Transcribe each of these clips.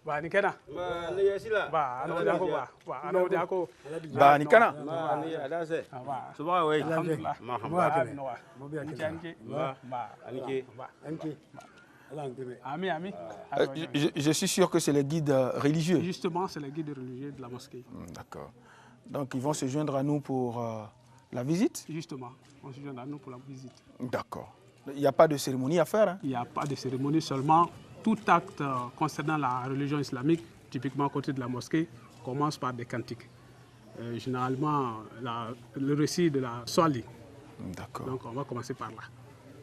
Ba ni kana? Ba ni yesila. Ba ano diako ba? Ba ano diako? Ba ni kana? Ba ni adase. Ba. Suba we. Alhamdulillah. Marhaba. Ba. Aniki. Aniki. Ami, ami. Je suis sûr que c'est les guides religieux. Justement, c'est les guides religieux de la mosquée. D'accord. Donc ils vont se joindre à nous pour la visite? Justement, on se joindre à nous pour la visite. D'accord. Il n'y a pas de cérémonie à faire, hein? Il n'y a pas de cérémonie, seulement tout acte concernant la religion islamique, typiquement à côté de la mosquée, commence par des cantiques. Généralement, le récit de la Swali. D'accord. Donc on va commencer par là.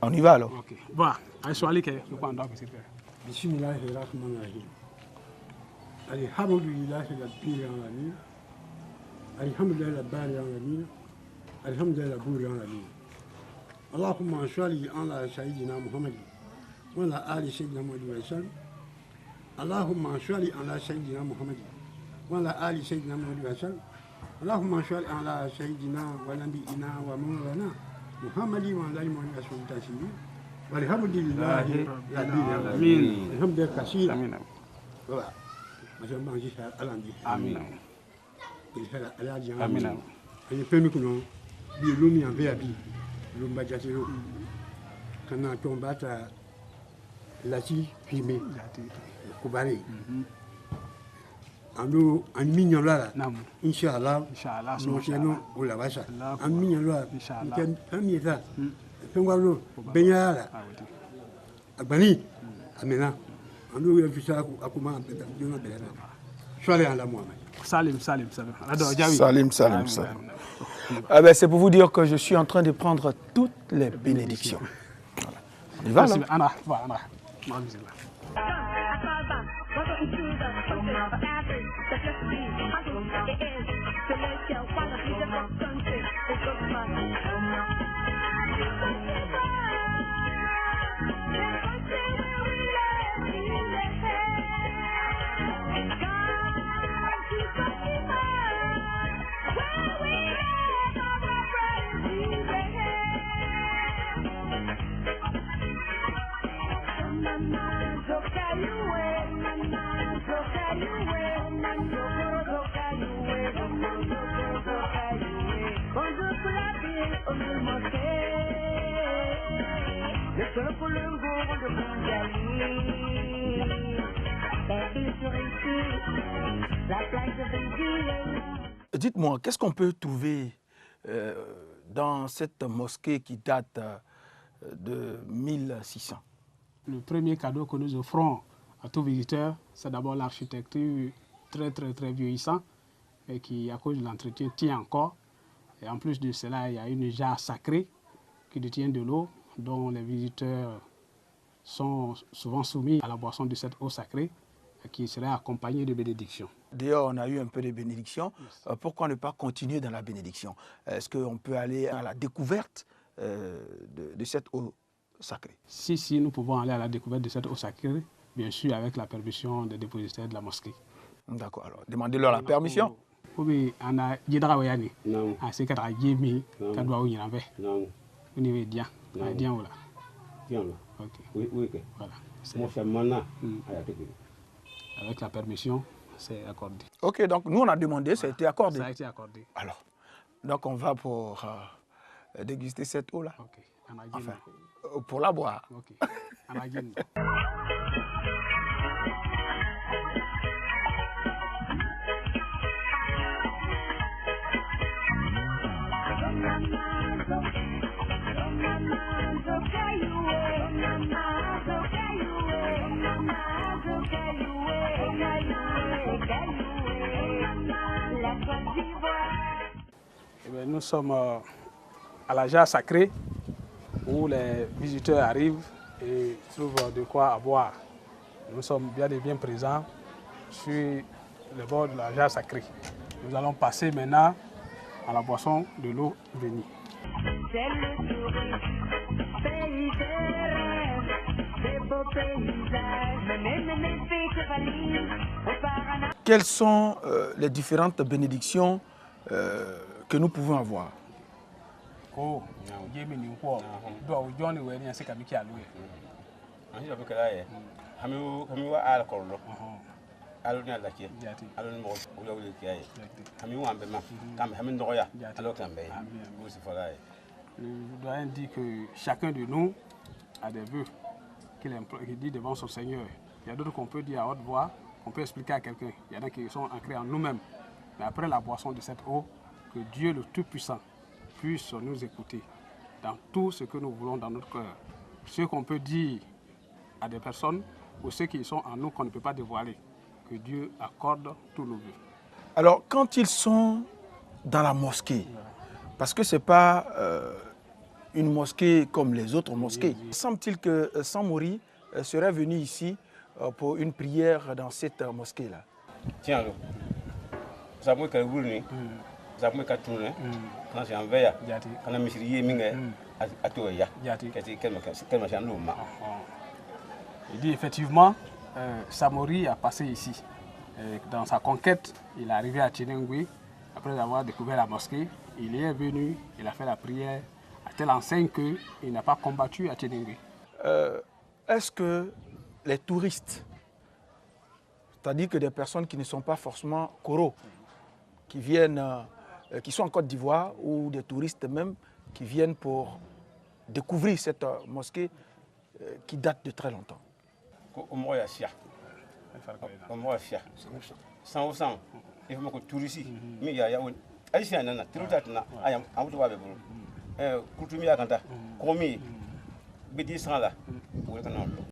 On y va alors? Ok. Voilà. La Swali, je crois qu'on doit faire. Bismillahirrahmanirrahim. Alhamdulillah rabbil alamin. Alhamdulillah rabbil alamin. Alhamdulillah rabbil alamin. Allahumma salli ala sayyidina Muhammad wa ala ali sayyidina Muhammad wa sallam. Allahumma salli ala sayyidina Muhammad wa ala ali sayyidina Muhammad wa sallam. Allahumma salli ala sayyidina wa nabiyina wa mawlana Muhammad wa ala ali Muhammad wa sallam. Walhamdulillah rabbil alamin. Alhamdulillah kaseera. Amin. Voilà. Monsieur Bangi Alandi. Amin. Il fait la Aladi. Amin. Il fait que nous, Biloumi en VAB, Lumbajatero, quand on tombe à Lati, Fimé, Koubari. En mignon là, Inch'Allah, nous tenons au lavage. En mignon là, un mieta, Pengalo, Benyala, Abani, Amena. Salim. Ah ben, c'est pour vous dire que je suis en train de prendre toutes les bénédictions. Voilà. On y va là? Dites-moi, qu'est-ce qu'on peut trouver dans cette mosquée qui date de 1600? Le premier cadeau que nous offrons à tout visiteur, c'est d'abord l'architecture très vieillissante et qui, à cause de l'entretien, tient encore. Et en plus de cela, il y a une jarre sacrée qui détient de l'eau, dont les visiteurs sont souvent soumis à la boisson de cette eau sacrée, qui serait accompagnée de bénédictions. D'ailleurs, on a eu un peu de bénédiction. Pourquoi ne pas continuer dans la bénédiction? Est-ce qu'on peut aller à la découverte de cette eau sacrée? Si, nous pouvons aller à la découverte de cette eau sacrée, bien sûr avec la permission des dépositaires de la mosquée. D'accord, alors demandez-leur la permission. Oui, on a Djidraoyani. Non. C'est qu'à Djimi, qu'à Douaouyinave. Non. Vous n'y bien. Bien, voilà. Bien, ok. Oui, voilà. Mon chamana. Avec la permission, c'est accordé. Ok, donc nous on a demandé, ça a été accordé. Ça a été accordé. Alors, donc on va pour déguster cette eau-là. Ok. Enfin, pour la boire. Ok. Nous sommes à la jarre sacrée où les visiteurs arrivent et trouvent de quoi à boire. Nous sommes bien présents sur le bord de la jarre sacrée. Nous allons passer maintenant à la boisson de l'eau bénie. Quelles sont les différentes bénédictions que nous pouvons avoir? hami wa al korlo alo ni alaki Jati. alo ni mo wala wala ki ay hami wa be ma kam hami ndo ya Jati. alo kan be ko si fala ay Le doyen dit que chacun de nous a des vœux qu'il dit devant son Seigneur. Il y a d'autres qu'on peut dire à haute voix, qu'on peut expliquer à quelqu'un. Il y en a qui sont ancrés en nous-mêmes. Mais après la boisson de cette eau, que Dieu le Tout-Puissant puisse nous écouter dans tout ce que nous voulons dans notre cœur. Ce qu'on peut dire à des personnes ou ceux qui sont en nous qu'on ne peut pas dévoiler. Que Dieu accorde tous nos vœux. Alors, quand ils sont dans la mosquée, parce que ce n'est pas une mosquée comme les autres mosquées, semble-t-il que Samori serait venu ici pour une prière dans cette mosquée-là. tiens lo ça mo ka wurni ça mo ka tourner quand j'ai envers Jati. kana misri yi minga ato ya Jati. kati kelma chan lo ma Il dit effectivement, Samori a passé ici. Dans sa conquête, il est arrivé à Tchénengui. Après avoir découvert la mosquée, il y est venu, il a fait la prière à telle enseigne qu'il n'a pas combattu à Tchénengui. Est-ce que les touristes, c'est-à-dire que des personnes qui ne sont pas forcément Koro, qui viennent, qui sont en Côte d'Ivoire, ou des touristes même qui viennent pour découvrir cette mosquée qui date de très longtemps? ko o mo ya sia o mo ya sia san il faut ko tourisi mi ya won ay sia nana tiruta na ayam amuto wa be bulu kutumi ya kanta ko mi bidi san la wala kana